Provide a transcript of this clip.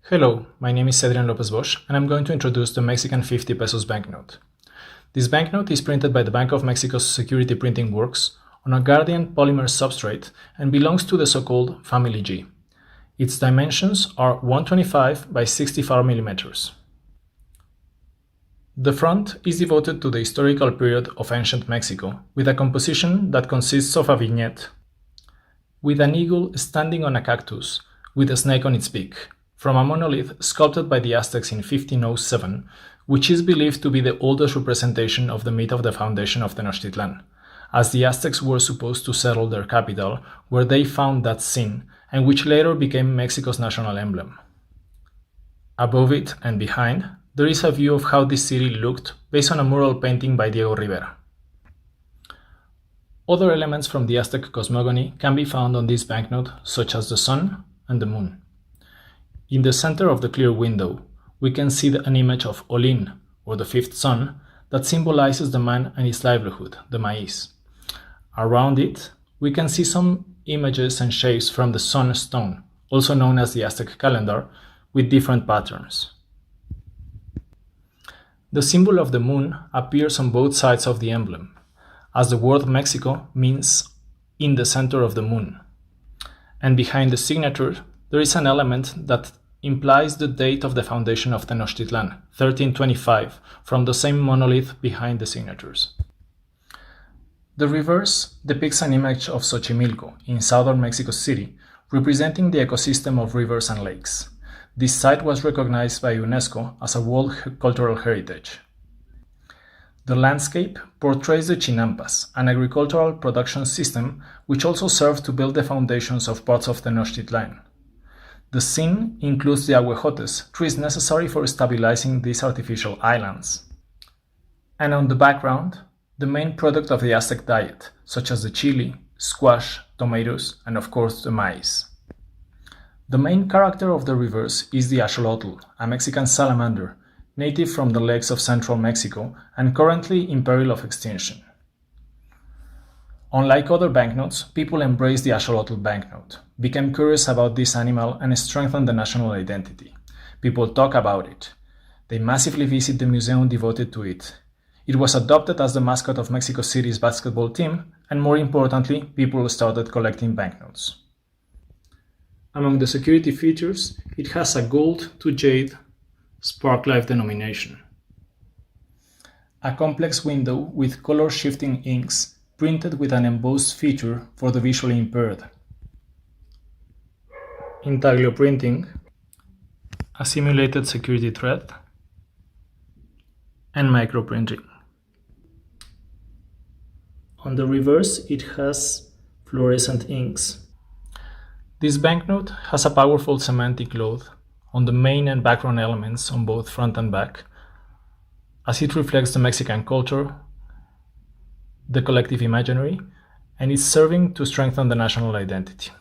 Hello, my name is Adrian Lopez Bosch, and I'm going to introduce the Mexican 50 pesos banknote. This banknote is printed by the Bank of Mexico's Security Printing Works on a Guardian polymer substrate and belongs to the so-called Family G. Its dimensions are 125 by 65 millimeters. The front is devoted to the historical period of ancient Mexico, with a composition that consists of a vignette with an eagle standing on a cactus with a snake on its beak, from a monolith sculpted by the Aztecs in 1507, which is believed to be the oldest representation of the myth of the foundation of Tenochtitlan, as the Aztecs were supposed to settle their capital where they found that sin, and which later became Mexico's national emblem. Above it and behind, there is a view of how this city looked based on a mural painting by Diego Rivera. Other elements from the Aztec cosmogony can be found on this banknote, such as the sun and the moon. In the center of the clear window, we can see an image of Olin, or the fifth sun, that symbolizes the man and his livelihood, the maize. Around it, we can see some images and shapes from the sun stone, also known as the Aztec calendar, with different patterns. The symbol of the moon appears on both sides of the emblem, as the word Mexico means in the center of the moon. And behind the signature, there is an element that implies the date of the foundation of Tenochtitlan, 1325, from the same monolith behind the signatures. The reverse depicts an image of Xochimilco in southern Mexico City, representing the ecosystem of rivers and lakes. This site was recognized by UNESCO as a World Cultural Heritage. The landscape portrays the chinampas, an agricultural production system which also served to build the foundations of parts of Tenochtitlan. The scene includes the aguejotes, trees necessary for stabilizing these artificial islands. And on the background, the main product of the Aztec diet, such as the chili, squash, tomatoes, and of course the maize. The main character of the reverse is the axolotl, a Mexican salamander, native from the lakes of central Mexico and currently in peril of extinction. Unlike other banknotes, people embrace the axolotl banknote, became curious about this animal and strengthened the national identity. People talk about it. They massively visit the museum devoted to it. It was adopted as the mascot of Mexico City's basketball team, and more importantly, people started collecting banknotes. Among the security features, it has a gold to jade spark-life denomination, a complex window with color-shifting inks printed with an embossed feature for the visually impaired, intaglio printing, a simulated security thread, and microprinting. On the reverse, it has fluorescent inks. This banknote has a powerful semantic load on the main and background elements on both front and back, as it reflects the Mexican culture, the collective imaginary, and is serving to strengthen the national identity.